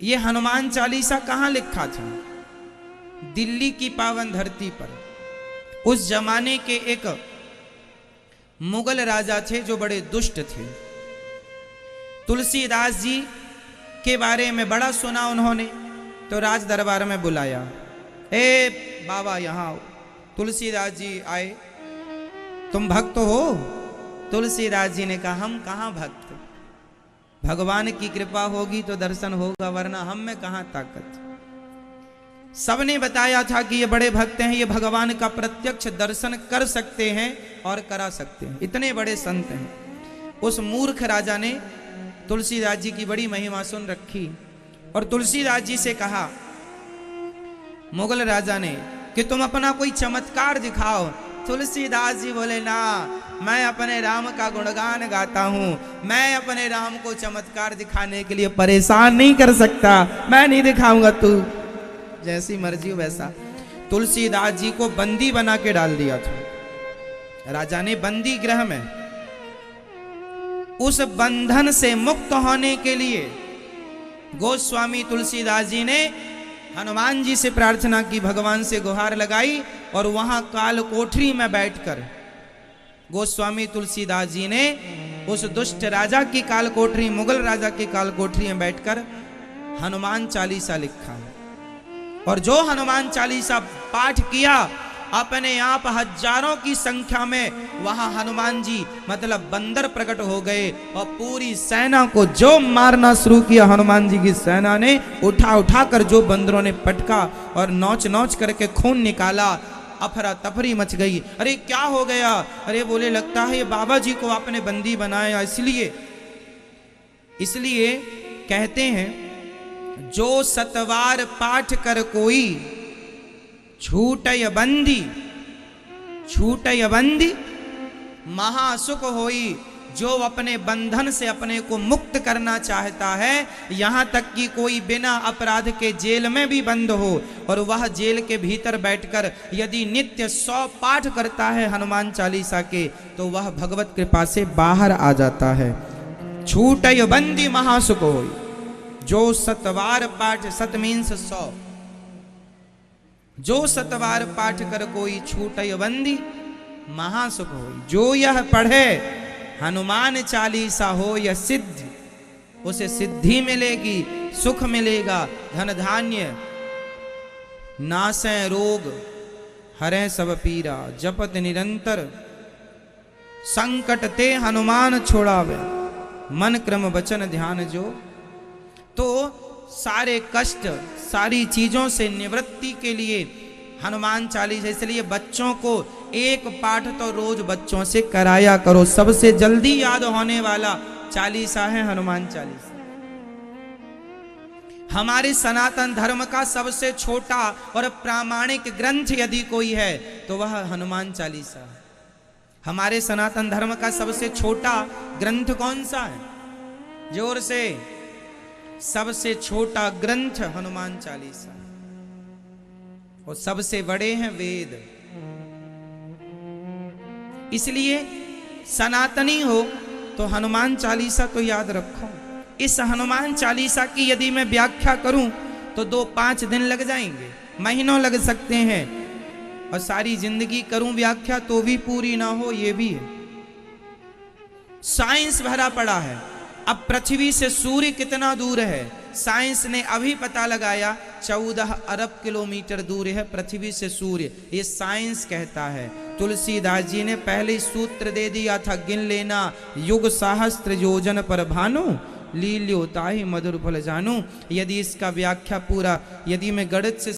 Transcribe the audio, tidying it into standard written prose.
ये हनुमान चालीसा कहाँ लिखा था? दिल्ली की पावन धरती पर। उस जमाने के एक मुगल राजा थे जो बड़े दुष्ट थे। तुलसीदास जी के बारे में बड़ा सुना उन्होंने, तो राज दरबार में बुलाया। ए बाबा यहाँ आओ। तुलसीदास जी आए। तुम भक्त हो? तुलसीदास जी ने कहा हम कहाँ भक्त, भगवान की कृपा होगी तो दर्शन होगा, वरना हम में कहाँ ताकत। सबने बताया था कि ये बड़े भक्त हैं, ये भगवान का प्रत्यक्ष दर्शन कर सकते हैं और करा सकते हैं, इतने बड़े संत हैं। उस मूर्ख राजा ने तुलसीदास जी की बड़ी महिमा सुन रखी और तुलसीदास जी से कहा, मुगल राजा ने, कि तुम अपना कोई चमत्कार दिखाओ। तुलसीदास जी बोले, ना, मैं अपने राम का गुणगान गाता हूं, मैं अपने राम को चमत्कार दिखाने के लिए परेशान नहीं कर सकता, मैं नहीं दिखाऊंगा, तू जैसी मर्जी हो वैसा। तुलसीदास जी को बंदी बना के डाल दिया था राजा ने, बंदी गृह में। उस बंधन से मुक्त होने के लिए गोस्वामी तुलसीदास जी ने हनुमान जी से प्रार्थना की, भगवान से गुहार लगाई, और वहां काल कोठरी में बैठकर गोस्वामी तुलसीदास जी ने उस दुष्ट राजा की काल कोठरी, मुगल राजा की काल कोठरी में बैठकर हनुमान चालीसा लिखा। और जो हनुमान चालीसा पाठ किया, अपने आप हजारों की संख्या में वहां हनुमान जी मतलब बंदर प्रकट हो गए और पूरी सेना को जो मारना शुरू किया, हनुमान जी की सेना ने उठा उठा कर जो बंदरों ने पटका और नोच नोच करके खून निकाला। अफरा तफरी मच गई। अरे क्या हो गया? अरे बोले, लगता है ये बाबा जी को आपने बंदी बनाया, इसलिए कहते हैं, जो सतवार पाठ कर कोई छूटय बंदी महासुख होई। जो अपने बंधन से अपने को मुक्त करना चाहता है, यहां तक कि कोई बिना अपराध के जेल में भी बंद हो और वह जेल के भीतर बैठकर यदि नित्य 100 पाठ करता है हनुमान चालीसा के, तो वह भगवत कृपा से बाहर आ जाता है। छूटय बंदी महासुख होई। जो सतवार पाठ, सत मीन्स 100, जो सतवार पाठ कर कोई छूटय बंदी महासुख होई। जो यह पढ़े हनुमान चालीसा हो यह सिद्धि, उसे सिद्धि मिलेगी, सुख मिलेगा, धन धान्य, नासै रोग, हरै सब पीरा, जपत निरंतर, संकट ते हनुमान छोड़ावे, मन क्रम वचन ध्यान जो। तो सारे कष्ट, सारी चीजों से निवृत्ति के लिए हनुमान चालीसा, इसलिए बच्चों को एक पाठ तो रोज बच्चों से कराया करो। सबसे जल्दी याद होने वाला चालीसा है हनुमान चालीसा। हमारे सनातन धर्म का सबसे छोटा और प्रामाणिक ग्रंथ यदि कोई है तो वह हनुमान चालीसा है। हमारे सनातन धर्म का सबसे छोटा ग्रंथ कौन सा है? जोर से। सबसे छोटा ग्रंथ हनुमान चालीसा, और सबसे बड़े हैं वेद। इसलिए सनातनी हो तो हनुमान चालीसा तो याद रखो। इस हनुमान चालीसा की यदि मैं व्याख्या करूं तो 2-5 दिन लग जाएंगे, महीनों लग सकते हैं, और सारी जिंदगी करूं व्याख्या तो भी पूरी ना हो, ये भी है। साइंस भरा पड़ा है। अब पृथ्वी से सूर्य कितना दूर है, साइंस ने अभी पता लगाया 14 अरब किलोमीटर दूर है पृथ्वी से सूर्य, ये साइंस कहता है। तुलसीदास जी ने पहले सूत्र दे दिया था, गिन लेना, युग सहस्त्र योजन पर भानु, लील्यो ताहि मधुर फल जानू। यदि इसका व्याख्या पूरा, यदि मैं गणित से